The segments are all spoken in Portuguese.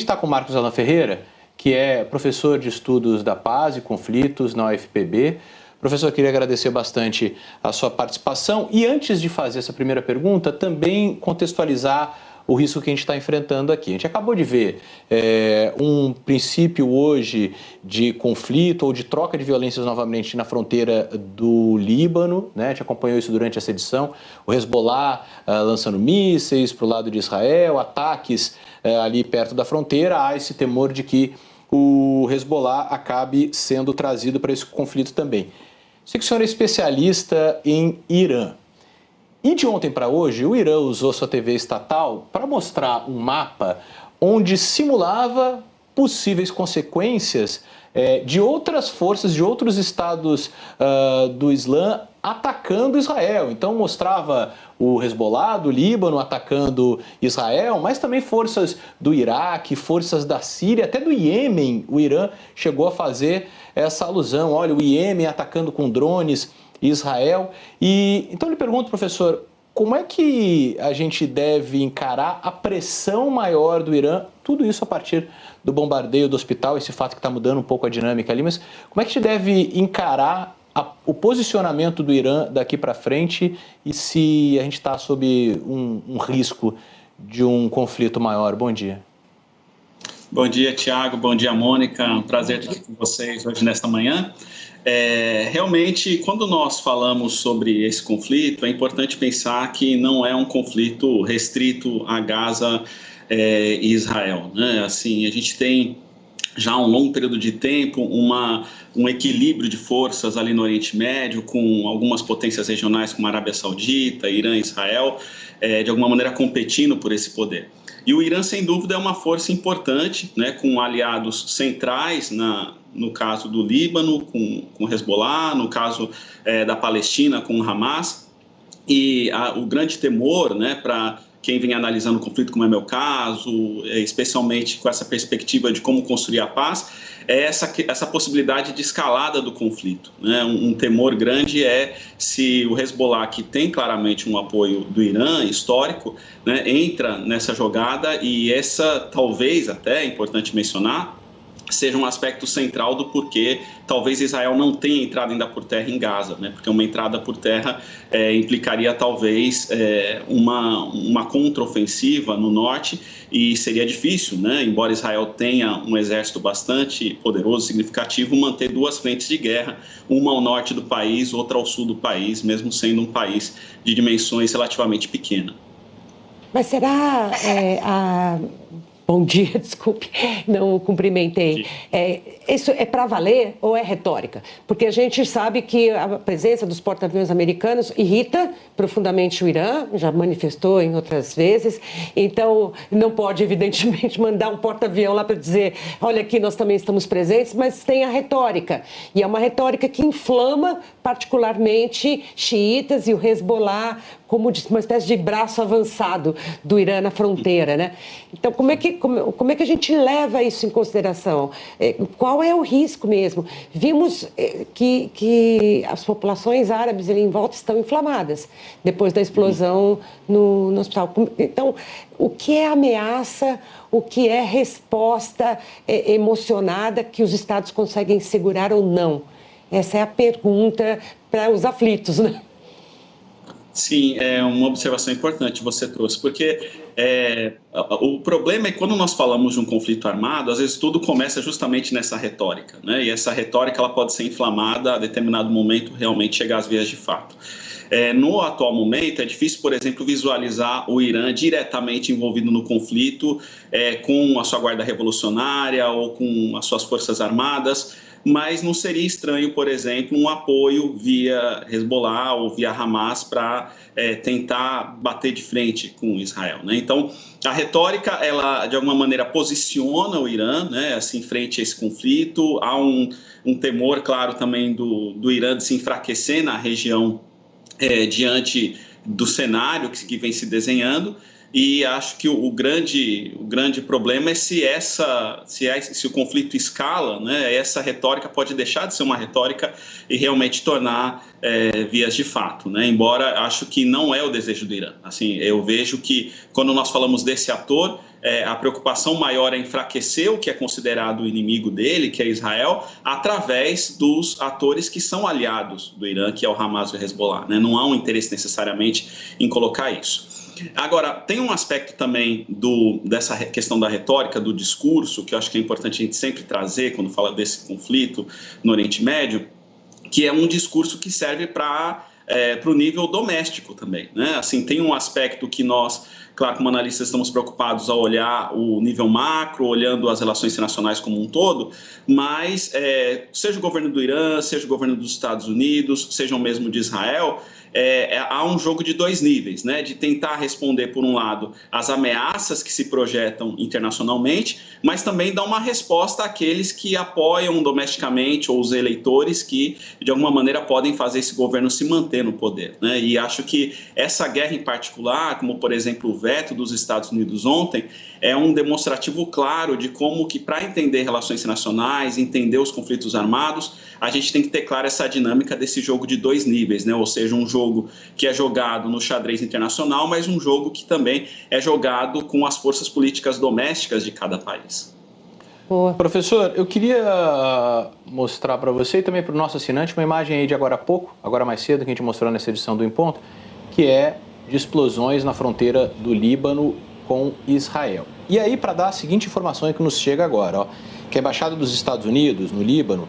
Está com o Marcos Alan Ferreira, que é professor de estudos da paz e conflitos na UFPB. Professor, queria agradecer bastante a sua participação e antes de fazer essa primeira pergunta, também contextualizar o risco que a gente está enfrentando aqui. A gente acabou de ver um princípio hoje de conflito ou de troca de violências novamente na fronteira do Líbano, né? A gente acompanhou isso durante essa edição, o Hezbollah lançando mísseis para o lado de Israel, ataques ali perto da fronteira. Há esse temor de que o Hezbollah acabe sendo trazido para esse conflito também. Sei que o senhor é especialista em Irã. E de ontem para hoje, o Irã usou sua TV estatal para mostrar um mapa onde simulava possíveis consequências de outras forças, de outros estados do Islã atacando Israel. Então mostrava o Hezbollah do Líbano atacando Israel, mas também forças do Iraque, forças da Síria, até do Iêmen. O Irã chegou a fazer essa alusão. Olha, o Iêmen atacando com drones Israel. E então eu lhe pergunto, professor, como é que a gente deve encarar a pressão maior do Irã, tudo isso a partir do bombardeio do hospital, esse fato que está mudando um pouco a dinâmica ali, mas como é que a gente deve encarar o posicionamento do Irã daqui para frente e se a gente está sob um risco de um conflito maior? Bom dia. Bom dia, Tiago. Bom dia, Mônica. Um prazer estar aqui com vocês hoje nesta manhã. Realmente, quando nós falamos sobre esse conflito, é importante pensar que não é um conflito restrito a Gaza e Israel, né? Assim, a gente tem já há um longo período de tempo um equilíbrio de forças ali no Oriente Médio, com algumas potências regionais como a Arábia Saudita, Irã e Israel, de alguma maneira competindo por esse poder. E o Irã, sem dúvida, é uma força importante, né, com aliados centrais, no caso do Líbano, com Hezbollah, no caso da Palestina, com o Hamas. E o grande temor, né, para quem vem analisando o conflito, como é meu caso, especialmente com essa perspectiva de como construir a paz, é essa possibilidade de escalada do conflito, né? Um temor grande é se o Hezbollah, que tem claramente um apoio do Irã histórico, né, entra nessa jogada, e essa talvez até, é importante mencionar, seja um aspecto central do porquê talvez Israel não tenha entrado ainda por terra em Gaza, né? Porque uma entrada por terra implicaria talvez uma contraofensiva no norte, e seria difícil, né? Embora Israel tenha um exército bastante poderoso, significativo, manter duas frentes de guerra, uma ao norte do país, outra ao sul do país, mesmo sendo um país de dimensões relativamente pequenas. Mas será Bom dia, desculpe, não cumprimentei. Isso é para valer ou é retórica? Porque a gente sabe que a presença dos porta-aviões americanos irrita profundamente o Irã, já manifestou em outras vezes, então não pode, evidentemente, mandar um porta-avião lá para dizer, olha aqui, nós também estamos presentes, mas tem a retórica, e é uma retórica que inflama particularmente xiitas e o Hezbollah como uma espécie de braço avançado do Irã na fronteira, né? Então, como é que a gente leva isso em consideração? Qual é o risco mesmo? Vimos que as populações árabes ali em volta estão inflamadas depois da explosão no hospital. Então, o que é ameaça, o que é resposta emocionada que os Estados conseguem segurar ou não? Essa é a pergunta para os aflitos, né? Sim, é uma observação importante você trouxe, porque o problema é que quando nós falamos de um conflito armado, às vezes tudo começa justamente nessa retórica, né? E essa retórica ela pode ser inflamada a determinado momento, realmente chegar às vias de fato. No atual momento, é difícil, por exemplo, visualizar o Irã diretamente envolvido no conflito com a sua guarda revolucionária ou com as suas forças armadas, mas não seria estranho, por exemplo, um apoio via Hezbollah ou via Hamas para tentar bater de frente com Israel, né? Então, a retórica, ela de alguma maneira posiciona o Irã, né, assim, frente a esse conflito. Há um temor, claro, também do Irã de se enfraquecer na região diante do cenário que vem se desenhando. e acho que o grande problema é se o conflito escala, né, essa retórica pode deixar de ser uma retórica e realmente tornar vias de fato, né, embora acho que não é o desejo do Irã. Assim, eu vejo que quando nós falamos desse ator, a preocupação maior é enfraquecer o que é considerado o inimigo dele, que é Israel, através dos atores que são aliados do Irã, que é o Hamas e o Hezbollah, né? Não há um interesse necessariamente em colocar isso. Agora, tem um aspecto também dessa questão da retórica, do discurso, que eu acho que é importante a gente sempre trazer quando fala desse conflito no Oriente Médio, que é um discurso que serve para o nível doméstico também, né? Assim, tem um aspecto que nós, claro, como analistas, estamos preocupados ao olhar o nível macro, olhando as relações internacionais como um todo, mas seja o governo do Irã, seja o governo dos Estados Unidos, seja o mesmo de Israel, há um jogo de dois níveis, né? De tentar responder, por um lado, às ameaças que se projetam internacionalmente, mas também dar uma resposta àqueles que apoiam domesticamente, ou os eleitores que, de alguma maneira, podem fazer esse governo se manter no poder, né? E acho que essa guerra em particular, como, por exemplo, o veto dos Estados Unidos ontem, é um demonstrativo claro de como que, para entender relações internacionais, entender os conflitos armados, a gente tem que ter clara essa dinâmica desse jogo de dois níveis, né? Ou seja, um jogo que é jogado no xadrez internacional, mas um jogo que também é jogado com as forças políticas domésticas de cada país. Boa. Professor, eu queria mostrar para você e também para o nosso assinante uma imagem aí de agora há pouco, agora mais cedo, que a gente mostrou nessa edição do Em Ponto, que é de explosões na fronteira do Líbano com Israel. E aí, para dar a seguinte informação que nos chega agora, que a Embaixada dos Estados Unidos no Líbano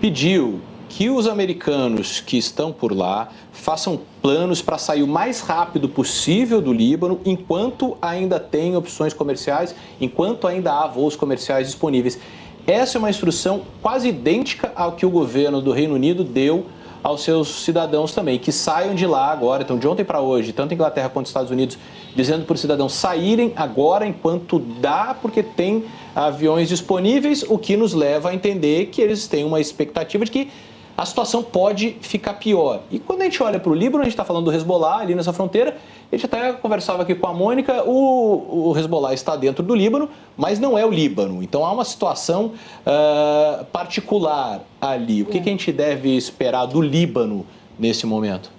pediu que os americanos que estão por lá façam planos para sair o mais rápido possível do Líbano, enquanto ainda tem opções comerciais, enquanto ainda há voos comerciais disponíveis. Essa é uma instrução quase idêntica ao que o governo do Reino Unido deu aos seus cidadãos também, que saiam de lá agora. Então, de ontem para hoje, tanto a Inglaterra quanto os Estados Unidos, dizendo para os cidadãos saírem agora enquanto dá, porque tem aviões disponíveis, o que nos leva a entender que eles têm uma expectativa de que a situação pode ficar pior. E quando a gente olha para o Líbano, a gente está falando do Hezbollah ali nessa fronteira, a gente até conversava aqui com a Mônica, o Hezbollah está dentro do Líbano, mas não é o Líbano. Então há uma situação particular ali. O que a gente deve esperar do Líbano nesse momento?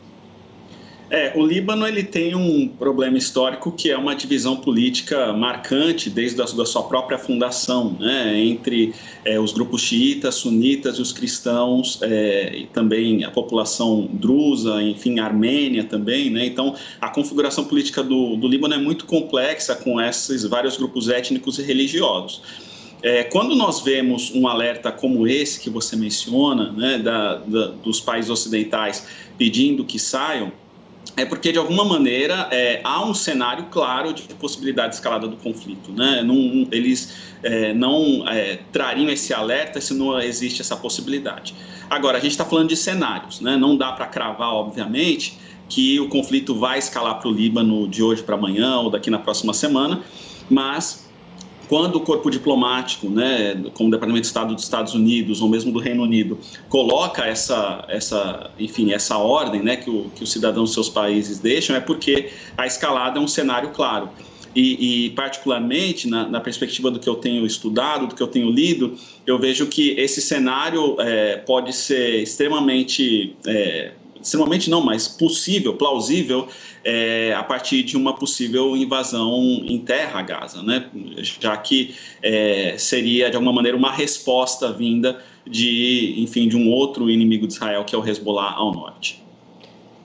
O Líbano ele tem um problema histórico que é uma divisão política marcante desde a sua própria fundação, né, entre os grupos xiitas, sunitas e os cristãos, e também a população drusa, enfim, a Armênia também, né? Então, a configuração política do Líbano é muito complexa com esses vários grupos étnicos e religiosos. Quando nós vemos um alerta como esse que você menciona, né, dos países ocidentais pedindo que saiam, é porque, de alguma maneira, há um cenário claro de possibilidade de escalada do conflito, né? Eles não trariam esse alerta se não existe essa possibilidade. Agora, a gente está falando de cenários, né? Não dá para cravar, obviamente, que o conflito vai escalar para o Líbano de hoje para amanhã ou daqui na próxima semana, mas quando o corpo diplomático, né, como o Departamento de Estado dos Estados Unidos ou mesmo do Reino Unido, coloca essa ordem, né, que os cidadãos dos seus países deixam, é porque a escalada é um cenário claro. E particularmente, na perspectiva do que eu tenho estudado, do que eu tenho lido, eu vejo que esse cenário pode ser extremamente não, mas possível, plausível, a partir de uma possível invasão em terra a Gaza, né? Já que seria, de alguma maneira, uma resposta vinda de um outro inimigo de Israel, que é o Hezbollah ao norte.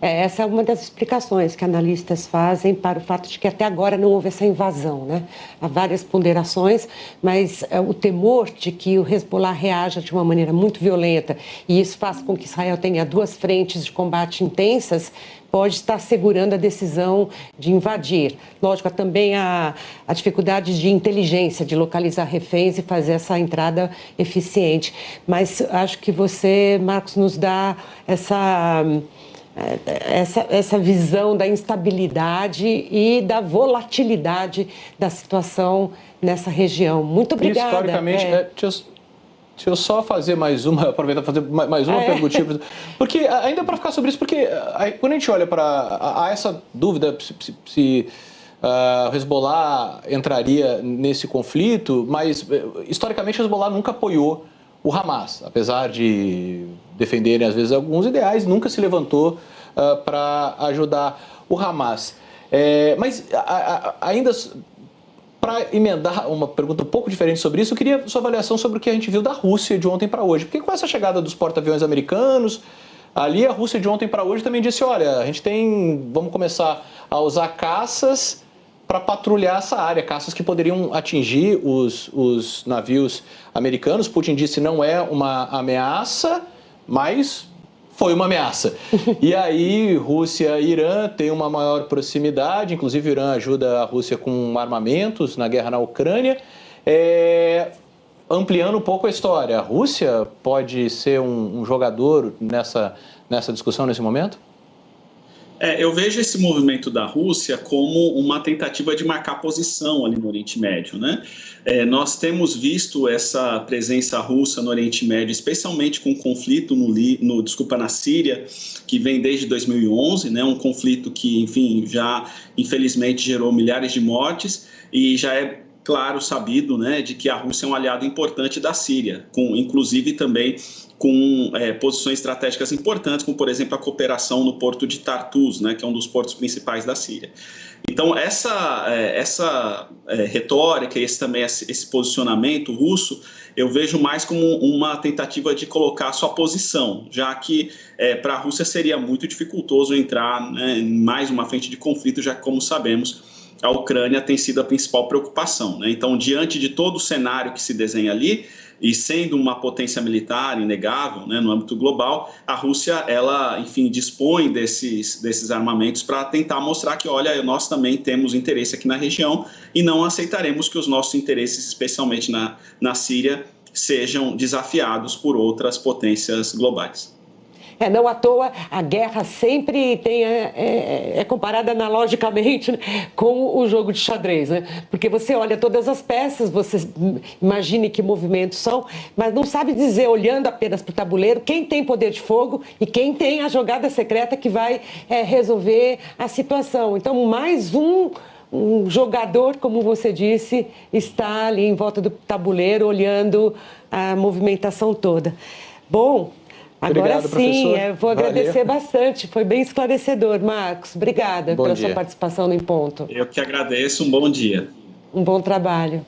Essa é uma das explicações que analistas fazem para o fato de que até agora não houve essa invasão, né? Há várias ponderações, mas o temor de que o Hezbollah reaja de uma maneira muito violenta e isso faz com que Israel tenha duas frentes de combate intensas, pode estar segurando a decisão de invadir. Lógico, também a dificuldade de inteligência, de localizar reféns e fazer essa entrada eficiente. Mas acho que você, Marcos, nos dá essa visão da instabilidade e da volatilidade da situação nessa região. Muito obrigada. Historicamente, deixa eu só fazer aproveitar para fazer mais uma perguntinha, porque ainda para ficar sobre isso, porque quando a gente olha para essa dúvida se o Hezbollah entraria nesse conflito, mas historicamente o Hezbollah nunca apoiou o Hamas, apesar de defenderem às vezes alguns ideais, nunca se levantou para ajudar o Hamas. Mas ainda para emendar uma pergunta um pouco diferente sobre isso, eu queria sua avaliação sobre o que a gente viu da Rússia de ontem para hoje. Porque com essa chegada dos porta-aviões americanos, ali a Rússia de ontem para hoje também disse, olha, a gente vamos começar a usar caças para patrulhar essa área, caças que poderiam atingir os navios americanos. Putin disse não é uma ameaça, mas foi uma ameaça. E aí, Rússia e Irã têm uma maior proximidade, inclusive o Irã ajuda a Rússia com armamentos na guerra na Ucrânia. Ampliando um pouco a história, a Rússia pode ser um jogador nessa discussão, nesse momento? Eu vejo esse movimento da Rússia como uma tentativa de marcar posição ali no Oriente Médio, né? Nós temos visto essa presença russa no Oriente Médio, especialmente com o conflito na Síria, que vem desde 2011, né? Um conflito que, enfim, já infelizmente gerou milhares de mortes e já é claro, sabido, né, de que a Rússia é um aliado importante da Síria, inclusive também com posições estratégicas importantes, como, por exemplo, a cooperação no porto de Tartus, né, que é um dos portos principais da Síria. Então, essa retórica e esse posicionamento russo, eu vejo mais como uma tentativa de colocar a sua posição, já que para a Rússia seria muito dificultoso entrar, né, em mais uma frente de conflito, já que, como sabemos, a Ucrânia tem sido a principal preocupação, né? Então, diante de todo o cenário que se desenha ali, e sendo uma potência militar inegável, né, no âmbito global, a Rússia, ela, enfim, dispõe desses armamentos para tentar mostrar que, olha, nós também temos interesse aqui na região e não aceitaremos que os nossos interesses, especialmente na Síria, sejam desafiados por outras potências globais. Não à toa, a guerra sempre é comparada analogicamente, né, com o jogo de xadrez, né? Porque você olha todas as peças, você imagine que movimentos são, mas não sabe dizer, olhando apenas para o tabuleiro, quem tem poder de fogo e quem tem a jogada secreta que vai resolver a situação. Então, mais um jogador, como você disse, está ali em volta do tabuleiro, olhando a movimentação toda. Bom, agora obrigado, sim, professor. vou agradecer bastante, foi bem esclarecedor. Marcos, obrigada pela sua participação no Em Ponto. Eu que agradeço, um bom dia. Um bom trabalho.